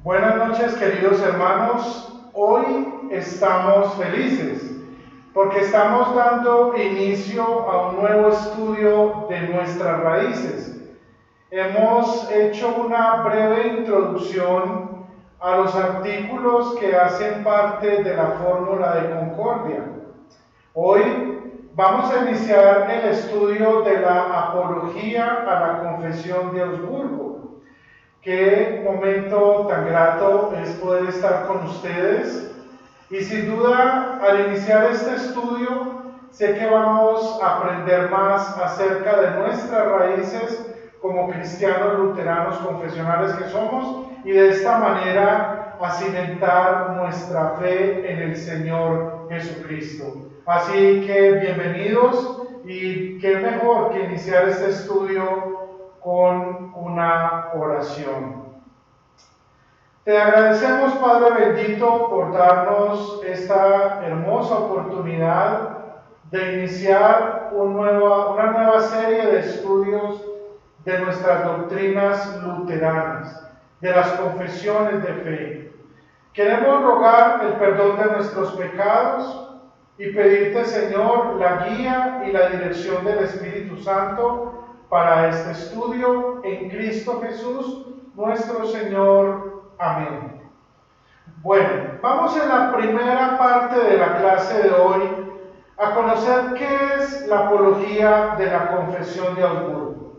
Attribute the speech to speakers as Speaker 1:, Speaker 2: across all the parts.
Speaker 1: Buenas noches, queridos hermanos. Hoy estamos felices porque estamos dando inicio a un nuevo estudio de nuestras raíces. Hemos hecho una breve introducción a los artículos que hacen parte de la fórmula de concordia. Hoy vamos a iniciar el estudio de la apología a la confesión de Augsburgo. Qué momento tan grato es poder estar con ustedes, y sin duda al iniciar este estudio sé que vamos a aprender más acerca de nuestras raíces como cristianos luteranos confesionales que somos, y de esta manera a cimentar nuestra fe en el Señor Jesucristo. Así que bienvenidos, y qué mejor que iniciar este estudio con una oración. Te agradecemos, Padre bendito, por darnos esta hermosa oportunidad de iniciar una nueva serie de estudios de nuestras doctrinas luteranas, de las confesiones de fe. Queremos rogar el perdón de nuestros pecados y pedirte, Señor, la guía y la dirección del Espíritu Santo para este estudio en Cristo Jesús, nuestro Señor. Amén. Bueno, vamos en la primera parte de la clase de hoy a conocer qué es la apología de la confesión de Augsburgo.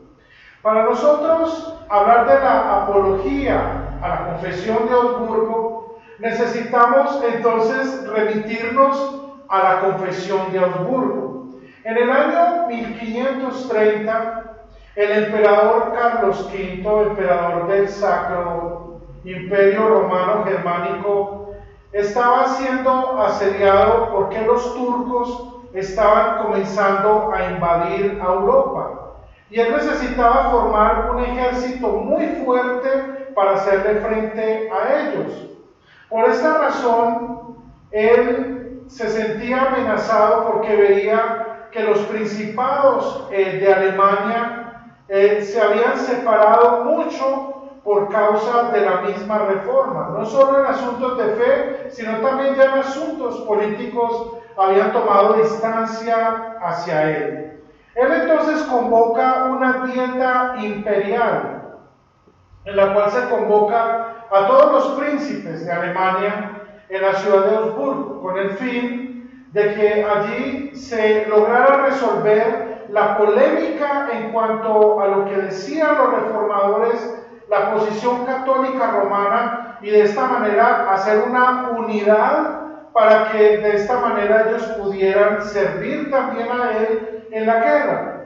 Speaker 1: Para nosotros, hablar de la apología a la confesión de Augsburgo, necesitamos entonces remitirnos a la confesión de Augsburgo. En el año 1530, el emperador Carlos V, emperador del Sacro Imperio Romano Germánico, estaba siendo asediado porque los turcos estaban comenzando a invadir a Europa, y él necesitaba formar un ejército muy fuerte para hacerle frente a ellos. Por esta razón, él se sentía amenazado porque veía que los principados de Alemania se habían separado mucho por causa de la misma reforma. No solo en asuntos de fe, sino también ya en asuntos políticos habían tomado distancia hacia él. Él entonces convoca una dieta imperial, en la cual se convoca a todos los príncipes de Alemania en la ciudad de Augsburgo, con el fin de que allí se lograra resolver la polémica en cuanto a lo que decían los reformadores, la posición católica romana, y de esta manera hacer una unidad para que de esta manera ellos pudieran servir también a él en la guerra.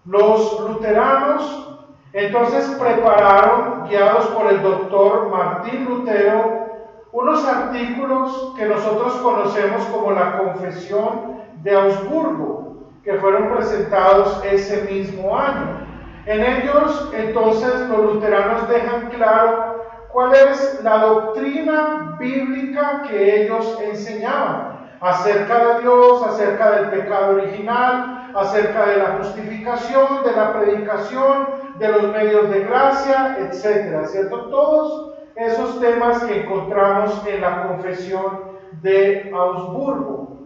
Speaker 1: Los luteranos entonces prepararon, guiados por el doctor Martín Lutero, unos artículos que nosotros conocemos como la Confesión de Augsburgo, que fueron presentados ese mismo año. En ellos, entonces, los luteranos dejan claro cuál es la doctrina bíblica que ellos enseñaban acerca de Dios, acerca del pecado original, acerca de la justificación, de la predicación, de los medios de gracia, etcétera, ¿cierto? Todos esos temas que encontramos en la Confesión de Augsburgo.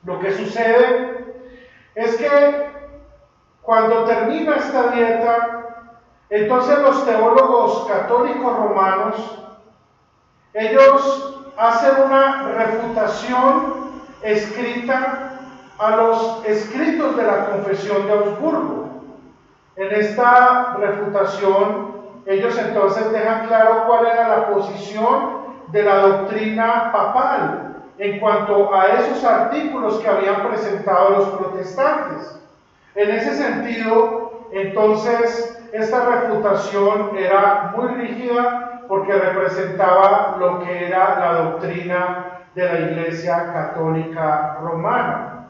Speaker 1: Lo que sucede es que cuando termina esta dieta, entonces los teólogos católicos romanos, ellos hacen una refutación escrita a los escritos de la Confesión de Augsburgo. En esta refutación, ellos entonces dejan claro cuál era la posición de la doctrina papal en cuanto a esos artículos que habían presentado los protestantes. En ese sentido, entonces, esta refutación era muy rígida porque representaba lo que era la doctrina de la Iglesia Católica Romana.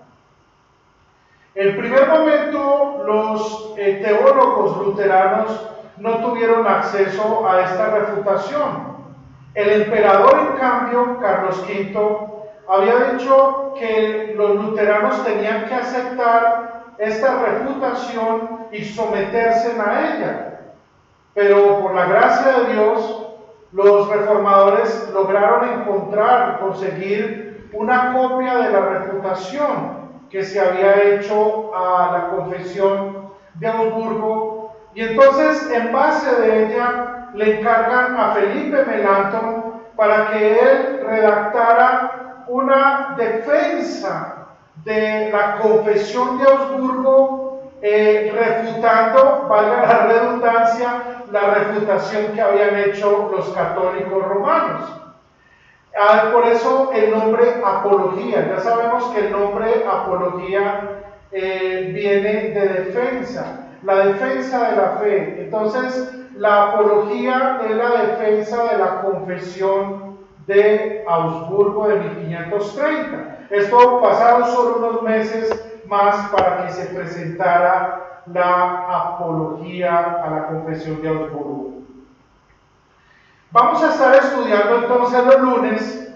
Speaker 1: En primer momento, los teólogos luteranos no tuvieron acceso a esta refutación. El emperador, en cambio, Carlos V, había dicho que los luteranos tenían que aceptar esta refutación y someterse a ella. Pero por la gracia de Dios, los reformadores lograron conseguir una copia de la refutación que se había hecho a la Confesión de Augsburgo, y entonces en base de ella le encargan a Felipe Melanchthon para que él redactara una defensa de la Confesión de Augsburgo, refutando, valga la redundancia, la refutación que habían hecho los católicos romanos. Por eso el nombre apología. Ya sabemos que el nombre apología viene de defensa, la defensa de la fe. Entonces, la apología es la defensa de la Confesión de Augsburgo de 1530. Esto pasaron solo unos meses más para que se presentara la apología a la Confesión de Augsburgo. Vamos a estar estudiando entonces los lunes.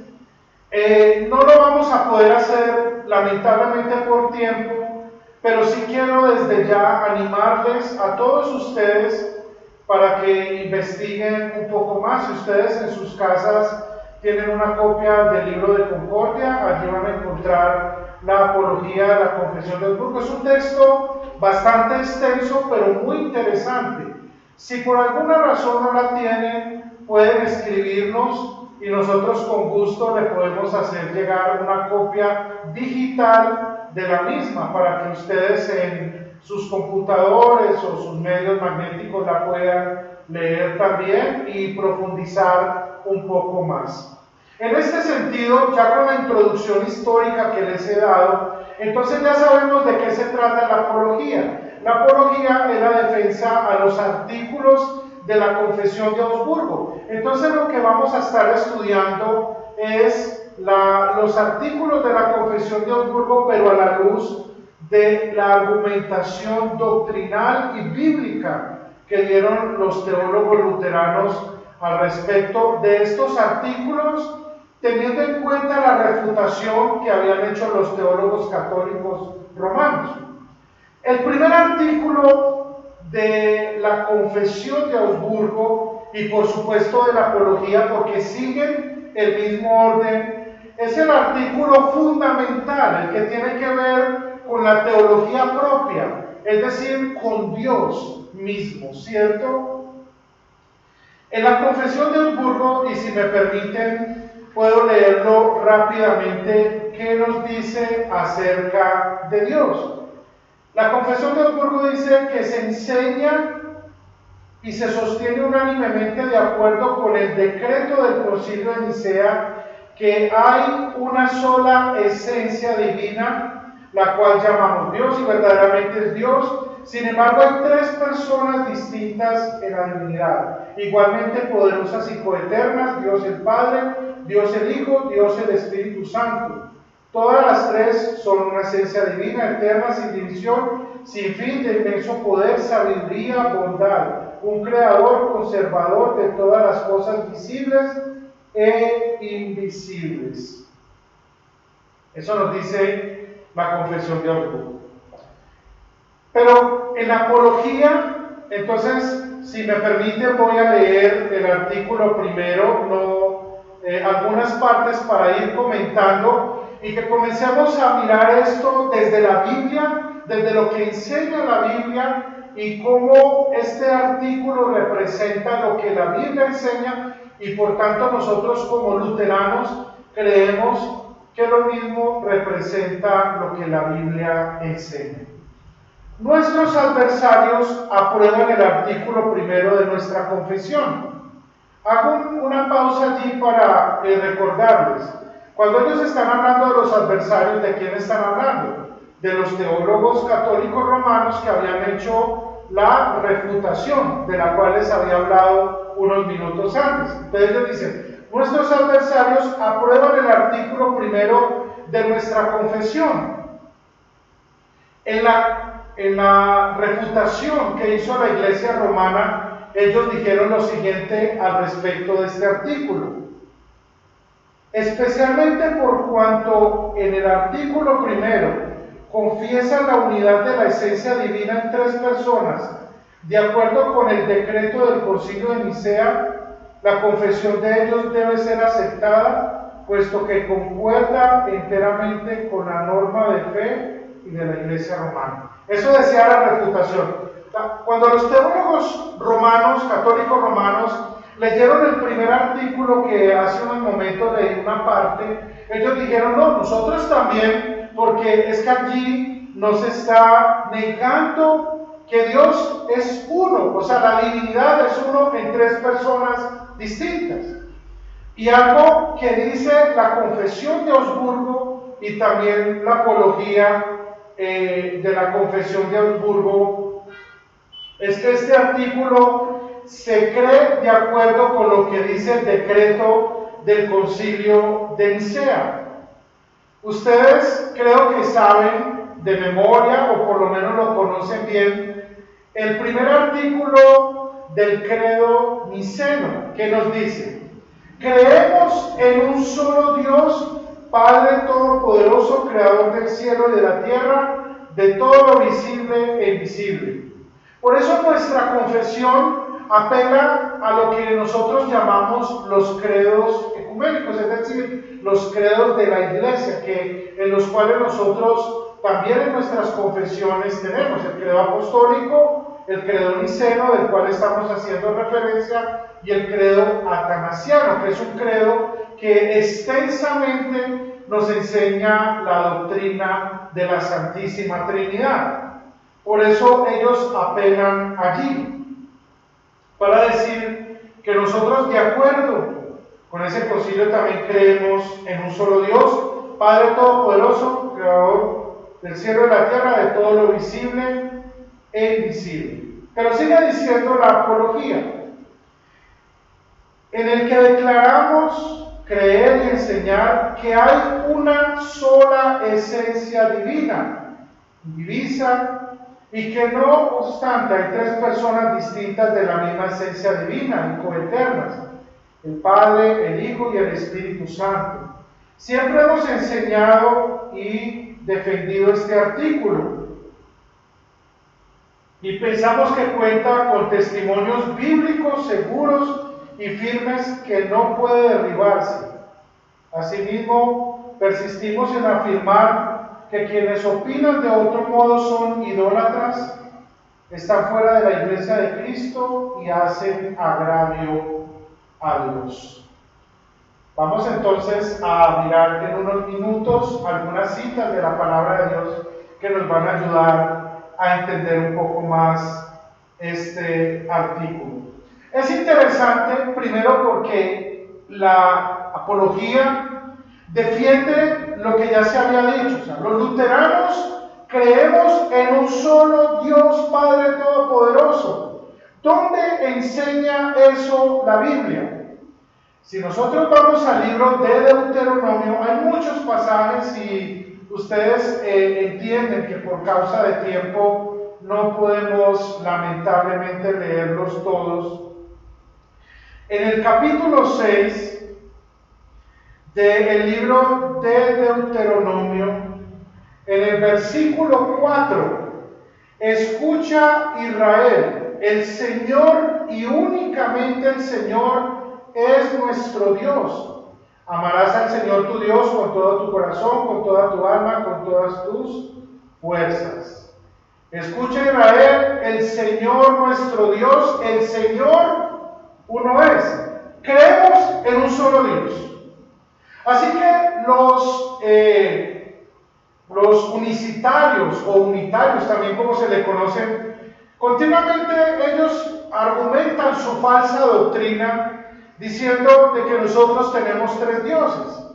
Speaker 1: No lo vamos a poder hacer lamentablemente por tiempo, pero sí quiero desde ya animarles a todos ustedes para que investiguen un poco más. Si ustedes en sus casas tienen una copia del libro de Concordia, allí van a encontrar la apología de la Confesión de Augsburgo. Es un texto bastante extenso, pero muy interesante. Si por alguna razón no la tienen, pueden escribirnos y nosotros con gusto le podemos hacer llegar una copia digital de la misma para que ustedes en sus computadores o sus medios magnéticos la puedan leer también y profundizar un poco más. En este sentido, ya con la introducción histórica que les he dado, entonces ya sabemos de qué se trata la apología. La apología es la defensa a los artículos de la Confesión de Augsburgo. Entonces lo que vamos a estar estudiando es los artículos de la Confesión de Augsburgo, pero a la luz de la argumentación doctrinal y bíblica que dieron los teólogos luteranos al respecto de estos artículos, teniendo en cuenta la refutación que habían hecho los teólogos católicos romanos. El primer artículo de la Confesión de Augsburgo, y por supuesto de la apología, porque siguen el mismo orden, es el artículo fundamental, el que tiene que ver con la teología propia, es decir, con Dios mismo, ¿cierto? En la Confesión de Augsburgo, y si me permiten, puedo leerlo rápidamente, ¿qué nos dice acerca de Dios? La Confesión de Augsburgo dice que se enseña y se sostiene unánimemente de acuerdo con el decreto del Concilio de Nicea que hay una sola esencia divina, la cual llamamos Dios y verdaderamente es Dios. Sin embargo, hay tres personas distintas en la divinidad, igualmente poderosas y coeternas: Dios el Padre, Dios el Hijo, Dios el Espíritu Santo. Todas las tres son una esencia divina, eterna, sin división, sin fin, de inmenso poder, sabiduría, bondad, un creador, conservador de todas las cosas visibles e invisibles. Eso nos dice la Confesión de Augsburgo. Pero en la apología, entonces, si me permiten, voy a leer el artículo primero, algunas partes para ir comentando y que comencemos a mirar esto desde la Biblia, desde lo que enseña la Biblia y cómo este artículo representa lo que la Biblia enseña, y por tanto nosotros como luteranos creemos que lo mismo representa lo que la Biblia enseña. Nuestros adversarios aprueban el artículo primero de nuestra confesión. Hago una pausa allí para recordarles. Cuando ellos están hablando de los adversarios, ¿de quién están hablando? De los teólogos católicos romanos que habían hecho la refutación, de la cual les había hablado unos minutos antes. Entonces ellos dicen, nuestros adversarios aprueban el artículo primero de nuestra confesión. En la refutación que hizo la Iglesia romana, ellos dijeron lo siguiente al respecto de este artículo. Especialmente por cuanto en el artículo primero confiesa la unidad de la esencia divina en tres personas, de acuerdo con el decreto del Concilio de Nicea, La confesión de ellos debe ser aceptada, puesto que concuerda enteramente con la norma de fe y de la Iglesia romana. Eso decía la refutación. Cuando los teólogos romanos, católicos romanos, leyeron el primer artículo que hace unos momentos leí una parte, ellos dijeron, no, nosotros también, porque es que allí nos está negando que Dios es uno, o sea, la divinidad es uno en tres personas distintas. Y algo que dice la Confesión de Augsburgo y también la apología de la Confesión de Augsburgo es que este artículo se cree de acuerdo con lo que dice el decreto del Concilio de Nicea. Ustedes creo que saben de memoria, o por lo menos lo conocen bien, el primer artículo del credo niceno, que nos dice: creemos en un solo Dios, Padre Todopoderoso, Creador del cielo y de la tierra, de todo lo visible e invisible. Por eso nuestra confesión apela a lo que nosotros llamamos los credos ecuménicos, es decir, los credos de la Iglesia, en los cuales nosotros también en nuestras confesiones tenemos el credo apostólico, el credo niceno, del cual estamos haciendo referencia, y el credo atanasiano, que es un credo que extensamente nos enseña la doctrina de la Santísima Trinidad. Por eso ellos apelan allí, para decir que nosotros, de acuerdo con ese concilio, también creemos en un solo Dios, Padre Todopoderoso, Creador del cielo y la tierra, de todo lo visible e invisible. Pero sigue diciendo la apología, en el que declaramos creer y enseñar que hay una sola esencia divina, indivisa, y que no obstante hay tres personas distintas de la misma esencia divina y coeternas, el Padre, el Hijo y el Espíritu Santo. Siempre hemos enseñado y defendido este artículo y pensamos que cuenta con testimonios bíblicos seguros y firmes que no puede derribarse. Asimismo, persistimos en afirmar que quienes opinan de otro modo son idólatras, están fuera de la Iglesia de Cristo y hacen agravio a Dios. Vamos entonces a mirar en unos minutos algunas citas de la palabra de Dios que nos van a ayudar a entender un poco más este artículo. Es interesante, primero, porque la apología defiende lo que ya se había dicho. O sea, los luteranos creemos en un solo Dios Padre Todopoderoso. ¿Dónde enseña eso la Biblia? Si nosotros vamos al libro de Deuteronomio, hay muchos pasajes y ustedes entienden que por causa de tiempo no podemos lamentablemente leerlos todos. En el capítulo 6 del libro de Deuteronomio, en el versículo 4, escucha Israel, el Señor y únicamente el Señor es nuestro Dios. Amarás al Señor tu Dios con todo tu corazón, con toda tu alma, con todas tus fuerzas. Escucha Israel, el Señor nuestro Dios, el Señor uno es. Creemos en un solo Dios. Así que los unicitarios o unitarios, también como se le conocen, continuamente ellos argumentan su falsa doctrina diciendo de que nosotros tenemos tres dioses.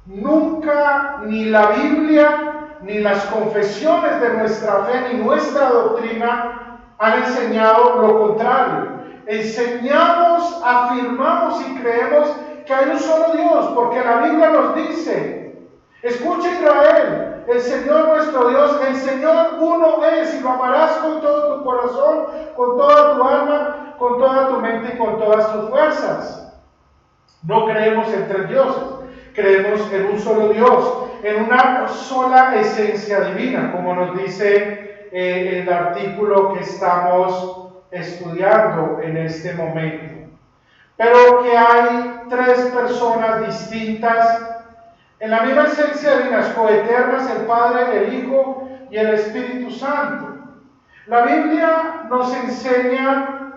Speaker 1: Nunca ni la Biblia, ni las confesiones de nuestra fe, ni nuestra doctrina han enseñado lo contrario. Enseñamos, afirmamos y creemos que hay un solo Dios, porque la Biblia nos dice: escucha Israel, el Señor nuestro Dios, el Señor uno es, y lo amarás con todo tu corazón, con toda tu alma, con toda tu mente y con todas tus fuerzas. No creemos en tres dioses, creemos en un solo Dios, en una sola esencia divina, como nos dice el artículo que estamos estudiando en este momento. pero que hay tres personas distintas en la misma esencia divina, coeternas, el Padre, el Hijo y el Espíritu Santo. La Biblia nos enseña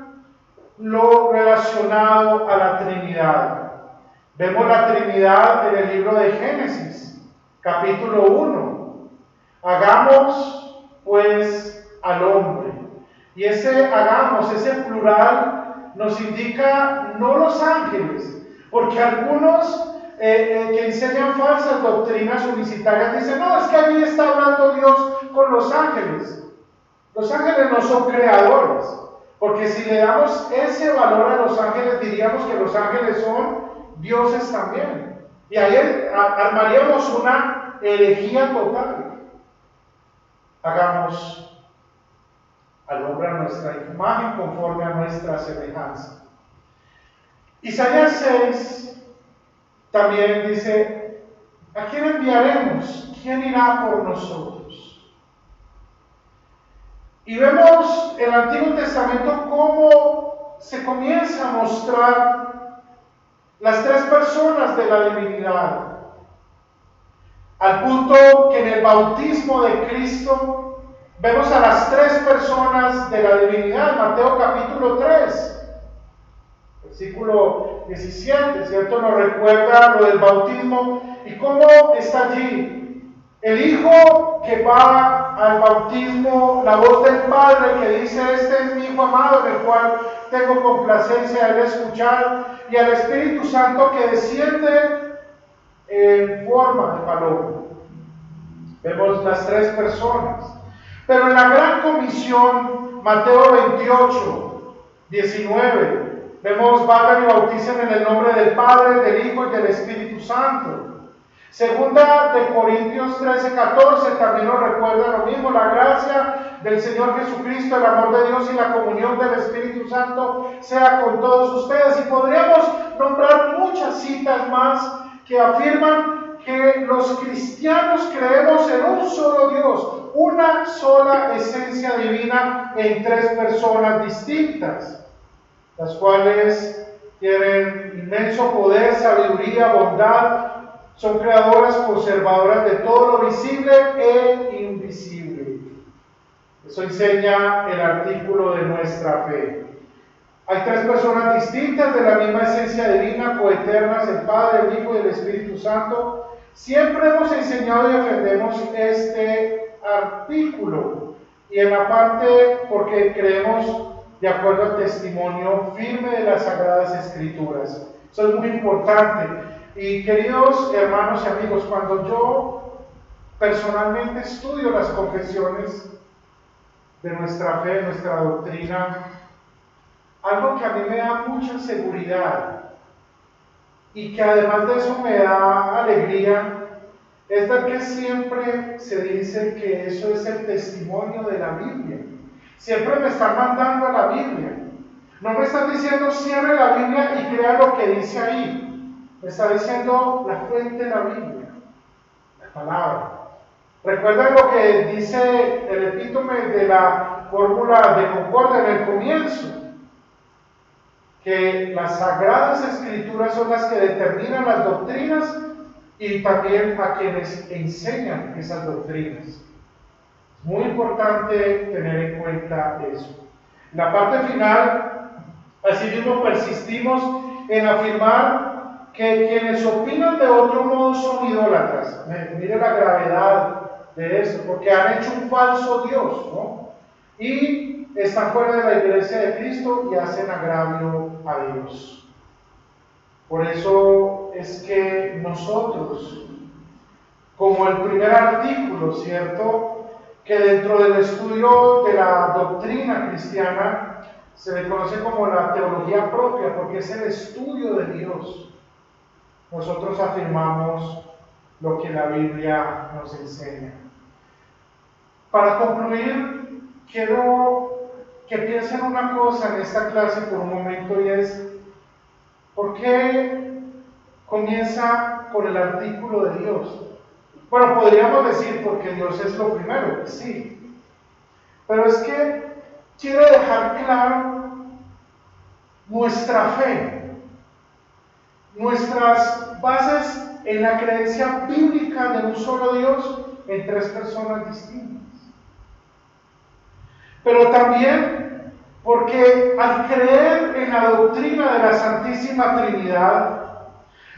Speaker 1: lo relacionado a la Trinidad. Vemos la Trinidad en el libro de Génesis, capítulo 1. Hagamos pues al hombre. Y ese hagamos, ese plural, nos indica no los ángeles, porque algunos que enseñan falsas doctrinas unicitarias dicen, no, es que allí está hablando Dios con los ángeles. Los ángeles no son creadores, porque si le damos ese valor a los ángeles, diríamos que los ángeles son dioses también. Y ahí armaríamos una herejía total. Hagamos al hombre a nuestra imagen, conforme a nuestra semejanza. Isaías 6 también dice, ¿a quién enviaremos? ¿Quién irá por nosotros? Y vemos en el Antiguo Testamento cómo se comienza a mostrar las tres personas de la divinidad, al punto que en el bautismo de Cristo vemos a las tres personas de la divinidad. Mateo capítulo 3, versículo 17, ¿cierto? Nos recuerda lo del bautismo y cómo está allí el Hijo que va al bautismo, la voz del Padre que dice, este es mi Hijo amado, en el cual tengo complacencia de escuchar, y al Espíritu Santo que desciende en forma de paloma. Vemos las tres personas. Pero en la gran comisión, Mateo 28, 19, vemos, vayan y bauticen en el nombre del Padre, del Hijo y del Espíritu Santo. Segunda de Corintios 13, 14 también nos recuerda lo mismo, la gracia del Señor Jesucristo, el amor de Dios y la comunión del Espíritu Santo sea con todos ustedes. Y podríamos nombrar muchas citas más que afirman que los cristianos creemos en un solo Dios, una sola esencia divina en tres personas distintas, las cuales tienen inmenso poder, sabiduría, bondad, son creadoras, conservadoras de todo lo visible e invisible. Eso enseña el artículo de nuestra fe. Hay tres personas distintas de la misma esencia divina, coeternas, el Padre, el Hijo y el Espíritu Santo. Siempre hemos enseñado y defendemos este artículo, y en la parte porque creemos de acuerdo al testimonio firme de las Sagradas Escrituras. Eso es muy importante. Y queridos hermanos y amigos, cuando yo personalmente estudio las confesiones de nuestra fe, nuestra doctrina, algo que a mí me da mucha seguridad y que además de eso me da alegría, es ver que siempre se dice que eso es el testimonio de la Biblia. Siempre me están mandando a la Biblia. No me están diciendo cierre la Biblia y crea lo que dice ahí. Me está diciendo la fuente de la Biblia, la palabra. Recuerden lo que dice el epítome de la fórmula de concordia en el comienzo, que las Sagradas Escrituras son las que determinan las doctrinas y también a quienes enseñan esas doctrinas. Es muy importante tener en cuenta eso. En la parte final, asimismo persistimos en afirmar que quienes opinan de otro modo son idólatras. Mire la gravedad de eso, porque han hecho un falso Dios, ¿no? Y están fuera de la iglesia de Cristo y hacen agravio a Dios. Por eso es que nosotros, como el primer artículo, ¿cierto?, que dentro del estudio de la doctrina cristiana se le conoce como la teología propia, porque es el estudio de Dios. Nosotros afirmamos lo que la Biblia nos enseña. Para concluir, quiero que piensen una cosa en esta clase por un momento, y es, ¿por qué comienza con el artículo de Dios? Bueno, podríamos decir porque Dios es lo primero, sí. Pero es que quiere dejar claro nuestra fe. nuestras bases en la creencia bíblica de un solo Dios en tres personas distintas. Pero también porque al creer en la doctrina de la Santísima Trinidad,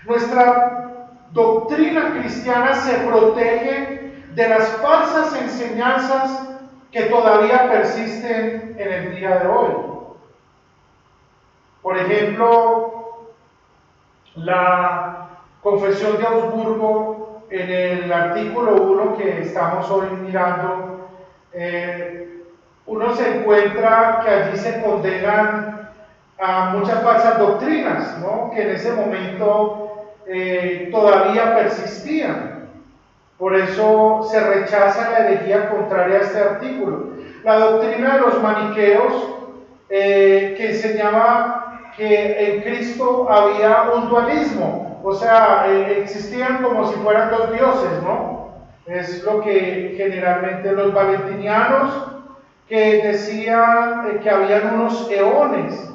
Speaker 1: nuestra doctrina cristiana se protege de las falsas enseñanzas que todavía persisten en el día de hoy. Por ejemplo, la Confesión de Augsburgo, en el artículo 1 que estamos hoy mirando, uno se encuentra que allí se condenan a muchas falsas doctrinas, ¿no?, que en ese momento todavía persistían. Por eso se rechaza la herejía contraria a este artículo. La doctrina de los maniqueos, que enseñaba que en Cristo había un dualismo, o sea, existían como si fueran dos dioses, ¿no? Es lo que generalmente los valentinianos, que decían que habían unos eones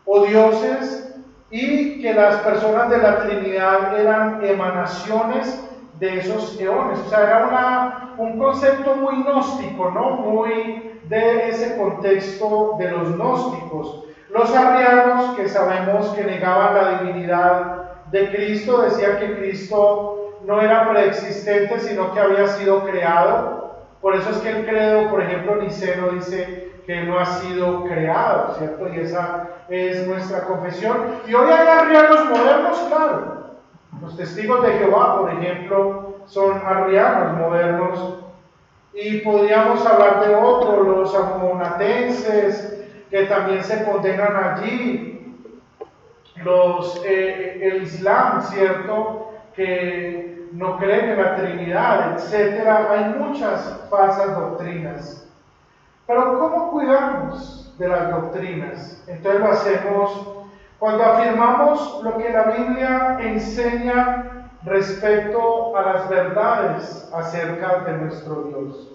Speaker 1: o dioses y que las personas de la Trinidad eran emanaciones de esos eones. O sea, era un concepto muy gnóstico, ¿no? Muy de ese contexto de los gnósticos. Los arrianos, que sabemos que negaban la divinidad de Cristo, decían que Cristo no era preexistente, sino que había sido creado. Por eso es que el credo, por ejemplo, niceno dice que no ha sido creado, ¿cierto? Y esa es nuestra confesión. Y hoy hay arrianos modernos, claro. Los testigos de Jehová, por ejemplo, son arrianos modernos. Y podríamos hablar de otros, los amonatenses, que también se condenan allí. El Islam, ¿cierto?, que no creen en la Trinidad, etcétera. Hay muchas falsas doctrinas. Pero ¿cómo cuidarnos de las doctrinas? Entonces lo hacemos cuando afirmamos lo que la Biblia enseña respecto a las verdades acerca de nuestro Dios.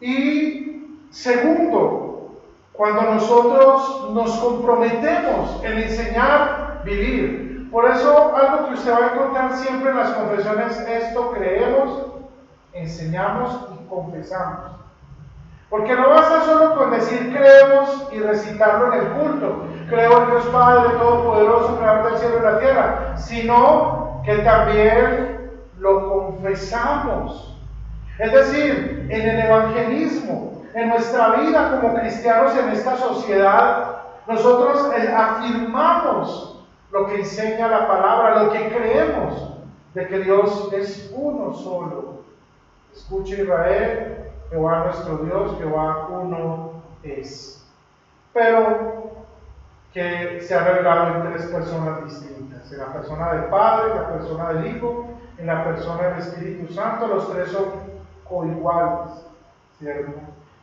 Speaker 1: Y segundo, cuando nosotros nos comprometemos en enseñar, vivir. Por eso, algo que usted va a encontrar siempre en las confesiones, esto: creemos, enseñamos y confesamos. Porque no basta solo con decir creemos y recitarlo en el culto, creo en Dios Padre Todopoderoso, creador del cielo y la tierra, sino que también lo confesamos. Es decir, en el evangelismo, en nuestra vida como cristianos en esta sociedad, nosotros afirmamos lo que enseña la palabra, lo que creemos, de que Dios es uno solo. Escuche, Israel, Jehová nuestro Dios, Jehová uno es. Pero que se ha revelado en tres personas distintas: en la persona del Padre, en la persona del Hijo, en la persona del Espíritu Santo. Los tres son coiguales, ¿cierto?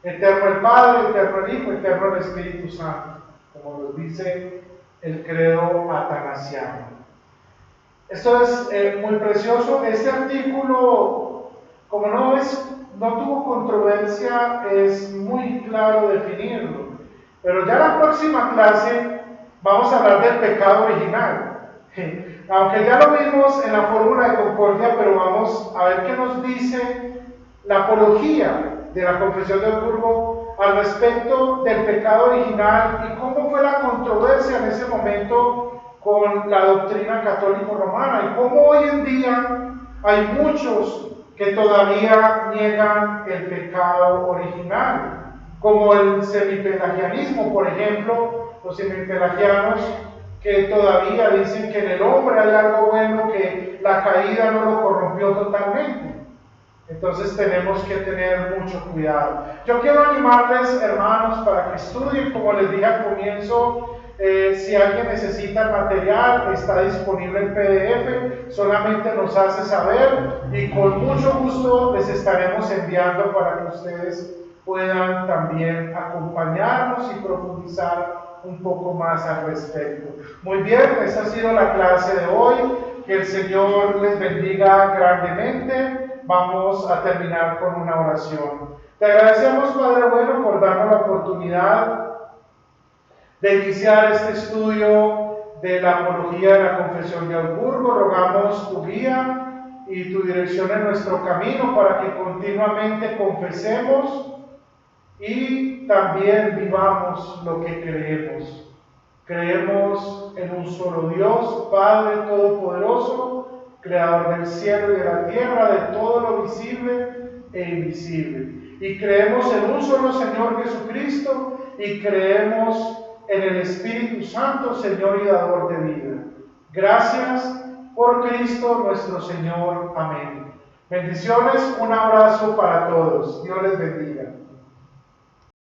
Speaker 1: Eterno el Padre, eterno el Hijo, eterno el Espíritu Santo, como nos dice el credo atanasiano. Esto es muy precioso. Este artículo, como no tuvo controversia, es muy claro definirlo. Pero ya la próxima clase vamos a hablar del pecado original. Aunque ya lo vimos en la fórmula de concordia, pero vamos a ver qué nos dice la apología de la Confesión de Augsburgo al respecto del pecado original y cómo fue la controversia en ese momento con la doctrina católico-romana, y cómo hoy en día hay muchos que todavía niegan el pecado original, como el semipelagianismo, por ejemplo. Los semipelagianos, que todavía dicen que en el hombre hay algo bueno, que la caída no lo corrompió totalmente. Entonces tenemos que tener mucho cuidado. Yo quiero animarles, hermanos, para que estudien, como les dije al comienzo. Si alguien necesita el material, está disponible en PDF, solamente nos hace saber y con mucho gusto les estaremos enviando para que ustedes puedan también acompañarnos y profundizar un poco más al respecto. Muy bien, esta ha sido la clase de hoy. Que el Señor les bendiga grandemente. Vamos a terminar con una oración. Te agradecemos, Padre bueno, por darnos la oportunidad de iniciar este estudio de la Apología de la Confesión de Augsburgo, rogamos tu guía y tu dirección en nuestro camino para que continuamente confesemos y también vivamos lo que creemos. Creemos en un solo Dios, Padre Todopoderoso, Creador del cielo y de la tierra, de todo lo visible e invisible. Y creemos en un solo Señor Jesucristo y creemos en el Espíritu Santo, Señor y dador de vida. Gracias por Cristo nuestro Señor. Amén. Bendiciones, un abrazo para todos. Dios les bendiga.